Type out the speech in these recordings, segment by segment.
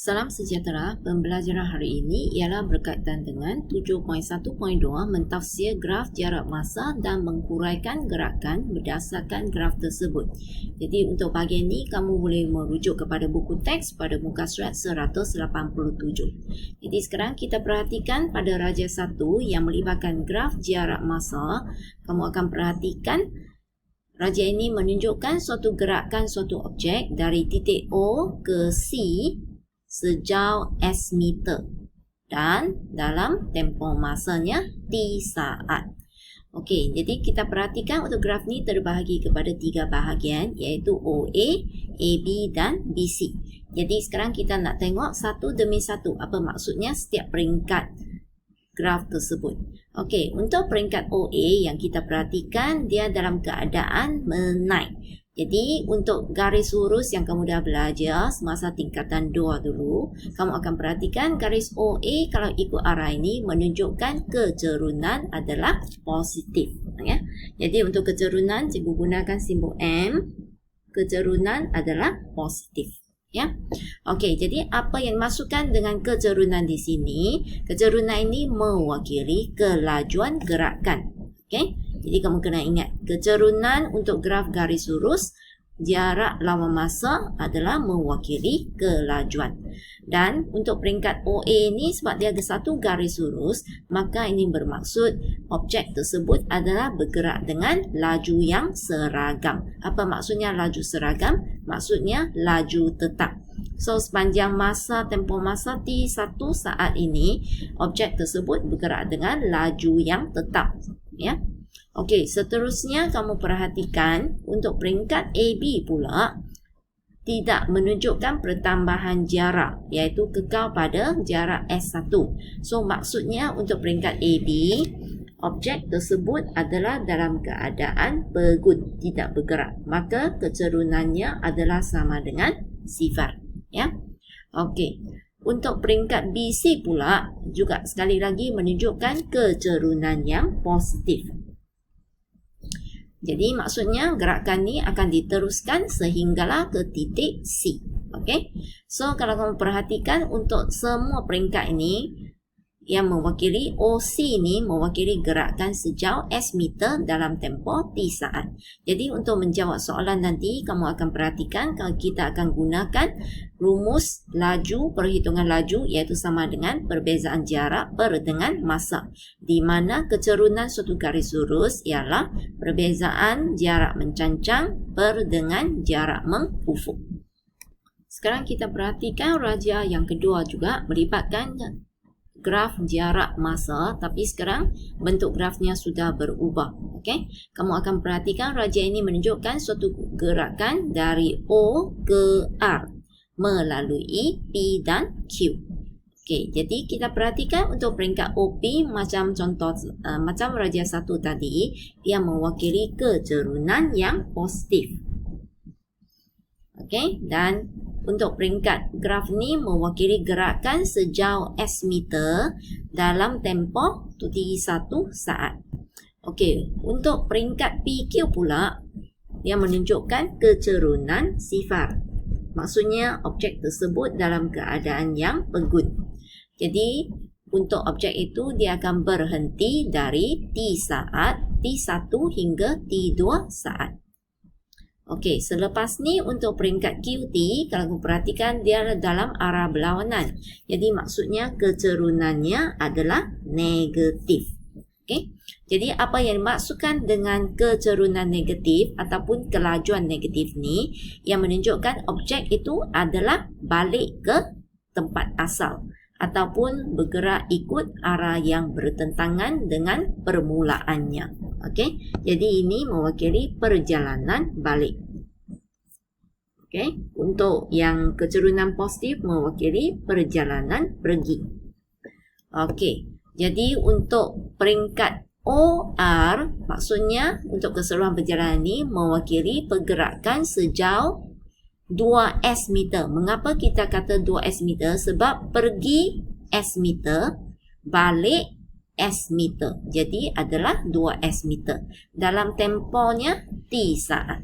Salam sejahtera, pembelajaran hari ini ialah berkaitan dengan 7.1.2 mentafsir graf jarak masa dan menghuraikan gerakan berdasarkan graf tersebut. Jadi untuk bahagian ini kamu boleh merujuk kepada buku teks pada muka surat 187. Jadi sekarang kita perhatikan pada raja 1 yang melibatkan graf jarak masa. Kamu akan perhatikan raja ini menunjukkan suatu gerakan suatu objek dari titik O ke C sejauh S meter dan dalam tempoh masanya T saat. Okey, jadi kita perhatikan untuk graf ni terbahagi kepada 3 bahagian iaitu OA, AB dan BC. Jadi sekarang kita nak tengok satu demi satu apa maksudnya setiap peringkat graf tersebut. Okey, untuk peringkat OA yang kita perhatikan dia dalam keadaan menaik. Jadi untuk garis lurus yang kamu dah belajar semasa tingkatan 2 dulu, kamu akan perhatikan garis OA kalau ikut arah ini menunjukkan kecerunan adalah positif. Ya. Jadi untuk kecerunan, cikgu gunakan simbol M. Kecerunan adalah positif. Ya. Okey, jadi apa yang dimaksudkan dengan kecerunan di sini? Kecerunan ini mewakili kelajuan gerakan. Okey. Jadi kamu kena ingat, kecerunan untuk graf garis lurus, jarak lawan masa adalah mewakili kelajuan. Dan untuk peringkat OA ni sebab dia ada satu garis lurus, maka ini bermaksud objek tersebut adalah bergerak dengan laju yang seragam. Apa maksudnya laju seragam? Maksudnya laju tetap. So sepanjang masa tempoh masa T1 saat ini, objek tersebut bergerak dengan laju yang tetap. Ya. Okey, seterusnya kamu perhatikan untuk peringkat AB pula tidak menunjukkan pertambahan jarak iaitu kekal pada jarak S1. So maksudnya untuk peringkat AB, objek tersebut adalah dalam keadaan pegut, tidak bergerak. Maka kecerunannya adalah sama dengan sifar. Ya. Okey. Untuk peringkat BC pula juga sekali lagi menunjukkan kecerunan yang positif. Jadi maksudnya gerakan ni akan diteruskan sehinggalah ke titik C. Okey. So kalau kamu perhatikan untuk semua peringkat ini yang mewakili OC ni mewakili gerakan sejauh S meter dalam tempoh T saat. Jadi untuk menjawab soalan nanti kamu akan perhatikan kalau kita akan gunakan rumus laju, perhitungan laju iaitu sama dengan perbezaan jarak per dengan masa. Di mana kecerunan suatu garis lurus ialah perbezaan jarak mencancang per dengan jarak mengufuk. Sekarang kita perhatikan raja yang kedua juga melibatkan graf jarak masa, tapi sekarang bentuk grafnya sudah berubah. Okey, kamu akan perhatikan raja ini menunjukkan suatu gerakan dari O ke R melalui P dan Q. Okey, jadi kita perhatikan untuk peringkat OP macam contoh macam raja 1 tadi, dia mewakili kecerunan yang positif. Okey, dan untuk peringkat graf ni mewakili gerakan sejauh S meter dalam tempoh T1 saat. Okey, untuk peringkat PQ pula dia menunjukkan kecerunan sifar. Maksudnya objek tersebut dalam keadaan yang pegut. Jadi untuk objek itu dia akan berhenti dari T saat, T1 hingga T2 saat. Okey, selepas ni untuk peringkat QT, kalau kamu perhatikan dia dalam arah berlawanan. Jadi maksudnya kecerunannya adalah negatif. Okey, jadi apa yang dimaksudkan dengan kecerunan negatif ataupun kelajuan negatif ni yang menunjukkan objek itu adalah balik ke tempat asal ataupun bergerak ikut arah yang bertentangan dengan permulaannya. Okey, jadi ini mewakili perjalanan balik. Okey, untuk yang kecerunan positif mewakili perjalanan pergi. Okey, jadi untuk peringkat OR maksudnya untuk keseluruhan perjalanan ini mewakili pergerakan sejauh 2S meter. Mengapa kita kata 2S meter? Sebab pergi S meter, balik S meter. Jadi adalah 2S meter. Dalam tempohnya T saat.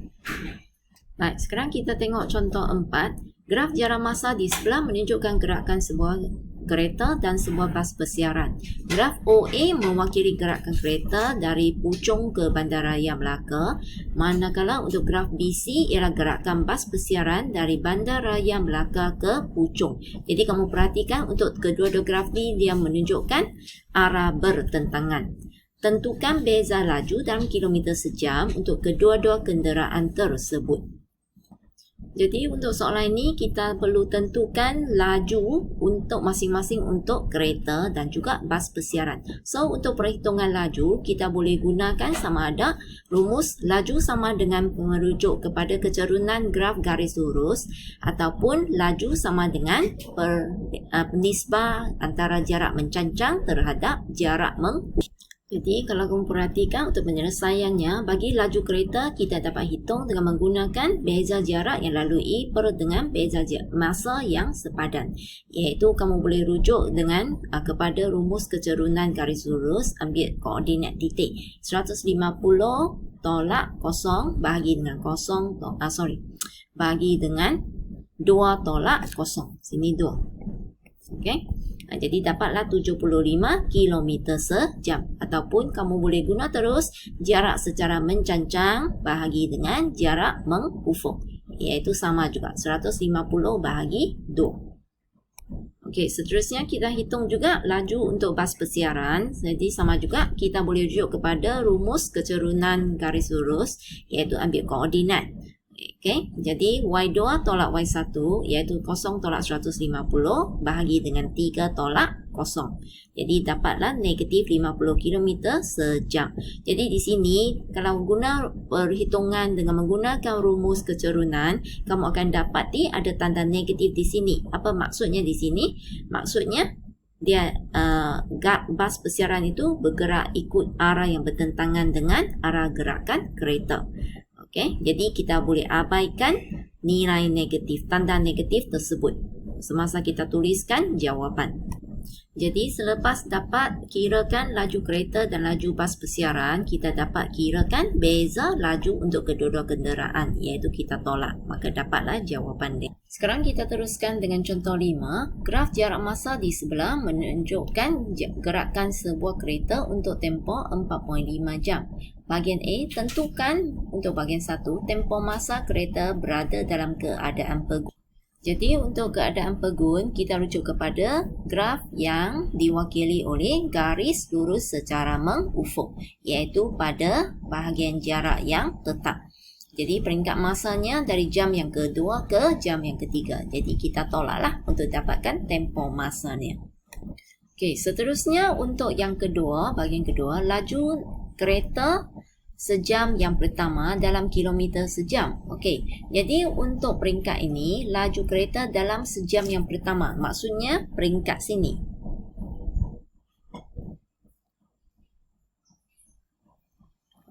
Baik, sekarang kita tengok contoh 4. Graf jarak masa di sebelah menunjukkan gerakan sebuah kereta dan sebuah bas persiaran. Graf OA mewakili gerakan kereta dari Puchong ke Bandaraya Melaka, manakala untuk graf BC ialah gerakan bas persiaran dari Bandaraya Melaka ke Puchong. Jadi kamu perhatikan untuk kedua-dua graf ni dia menunjukkan arah bertentangan. Tentukan beza laju dalam kilometer sejam untuk kedua-dua kenderaan tersebut. Jadi untuk soalan ini kita perlu tentukan laju untuk masing-masing untuk kereta dan juga bas persiaran. So untuk perhitungan laju kita boleh gunakan sama ada rumus laju sama dengan merujuk kepada kecerunan graf garis lurus ataupun laju sama dengan nisbah antara jarak mencancang terhadap jarak mengufuk. Jadi kalau kamu perhatikan untuk penyelesaiannya, bagi laju kereta kita dapat hitung dengan menggunakan beza jarak yang lalui dengan beza masa yang sepadan. Iaitu kamu boleh rujuk dengan kepada rumus kecerunan garis lurus, ambil koordinat titik 150 tolak 0 bahagi dengan 0, bahagi dengan 2 tolak 0. Sini 2. Okey. Jadi dapatlah 75 km sejam. Ataupun kamu boleh guna terus jarak secara mencancang bahagi dengan jarak mengufuk. Iaitu sama juga 150 bahagi 2. Okey, seterusnya kita hitung juga laju untuk bas persiaran. Jadi sama juga kita boleh rujuk kepada rumus kecerunan garis lurus iaitu ambil koordinat. Okey, jadi Y2 tolak Y1 iaitu 0 tolak 150 bahagi dengan 3 tolak 0. Jadi dapatlah negatif 50 km sejam. Jadi di sini kalau guna perhitungan dengan menggunakan rumus kecerunan, kamu akan dapati ada tanda negatif di sini. Apa maksudnya di sini? Maksudnya dia bas persiaran itu bergerak ikut arah yang bertentangan dengan arah gerakan kereta. Okey, jadi kita boleh abaikan nilai negatif, tanda negatif tersebut semasa kita tuliskan jawapan. Jadi selepas dapat kirakan laju kereta dan laju bas persiaran, kita dapat kirakan beza laju untuk kedua-dua kenderaan, iaitu kita tolak. Maka dapatlah jawapan dia. Sekarang kita teruskan dengan contoh 5. Graf jarak masa di sebelah menunjukkan gerakan sebuah kereta untuk tempoh 4.5 jam. Bahagian A, tentukan untuk bahagian 1, tempoh masa kereta berada dalam keadaan pegun. Jadi untuk keadaan pegun, kita rujuk kepada graf yang diwakili oleh garis lurus secara mengufuk, iaitu pada bahagian jarak yang tetap. Jadi peringkat masanya dari jam yang kedua ke jam yang ketiga. Jadi kita tolaklah untuk dapatkan tempoh masanya. Okey, seterusnya untuk yang kedua, bahagian kedua, laju kereta sejam yang pertama dalam kilometer sejam. Okey, jadi untuk peringkat ini, laju kereta dalam sejam yang pertama. Maksudnya peringkat sini.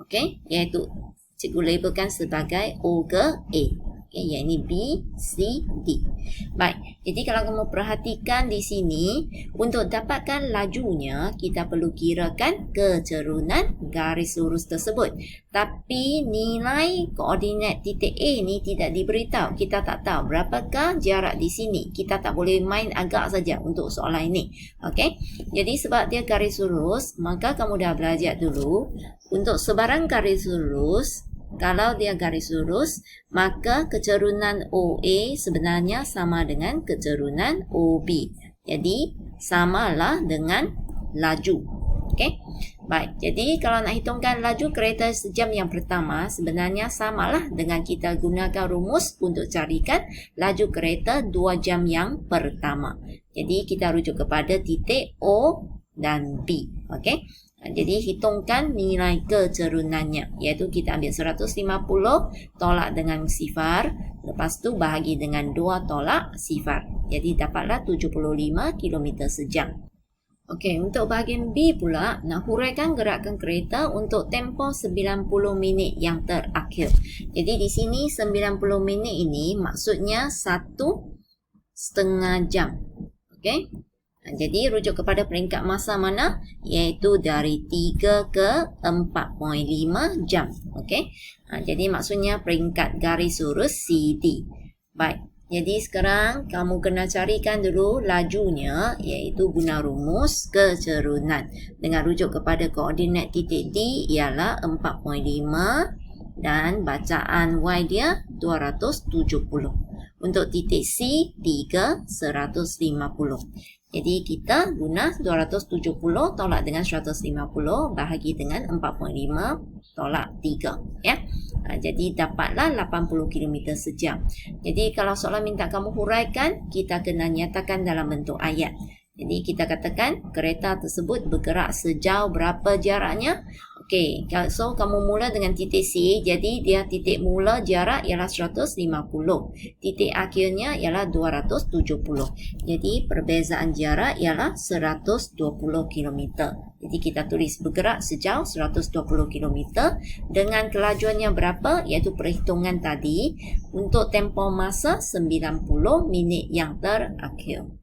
Okey, iaitu cikgu labelkan sebagai O ke A. Okey, yang ini B, C, D. Baik, jadi kalau kamu perhatikan di sini, untuk dapatkan lajunya, kita perlu kirakan kecerunan garis lurus tersebut. Tapi nilai koordinat titik A ni tidak diberitahu. Kita tak tahu berapakah jarak di sini. Kita tak boleh main agak saja untuk soalan ini. Okey, jadi sebab dia garis lurus, maka kamu dah belajar dulu. Untuk sebarang garis lurus, kalau dia garis lurus, maka kecerunan OA sebenarnya sama dengan kecerunan OB. Jadi, samalah dengan laju. Okey? Baik, jadi kalau nak hitungkan laju kereta sejam yang pertama, sebenarnya samalah dengan kita gunakan rumus untuk carikan laju kereta 2 jam yang pertama. Jadi, kita rujuk kepada titik O dan B. Okey? Jadi hitungkan nilai kecerunannya, iaitu kita ambil 150 tolak dengan sifar, lepas tu bahagi dengan 2 tolak sifar. Jadi dapatlah 75 km sejam. Okey, untuk bahagian B pula, nak huraikan gerakan kereta untuk tempoh 90 minit yang terakhir. Jadi di sini 90 minit ini maksudnya 1,5 jam. Okey? Jadi rujuk kepada peringkat masa mana? Iaitu dari 3 ke 4.5 jam. Okey. Jadi maksudnya peringkat garis lurus CD. Baik. Jadi sekarang kamu kena carikan dulu lajunya, iaitu guna rumus kecerunan. Dengan rujuk kepada koordinat titik D ialah 4.5 dan bacaan Y dia 270. Untuk titik C, 3, 150. Jadi kita guna 270 tolak dengan 150 bahagi dengan 4.5 tolak 3. Ya. Jadi dapatlah 80 km sejam. Jadi kalau soalan minta kamu huraikan, kita kena nyatakan dalam bentuk ayat. Jadi kita katakan kereta tersebut bergerak sejauh berapa jaraknya. Okey, so kamu mula dengan titik C, jadi dia titik mula jarak ialah 150. Titik akhirnya ialah 270. Jadi perbezaan jarak ialah 120 km. Jadi kita tulis bergerak sejauh 120 km dengan kelajuannya berapa, iaitu perhitungan tadi. Untuk tempoh masa 90 minit yang terakhir.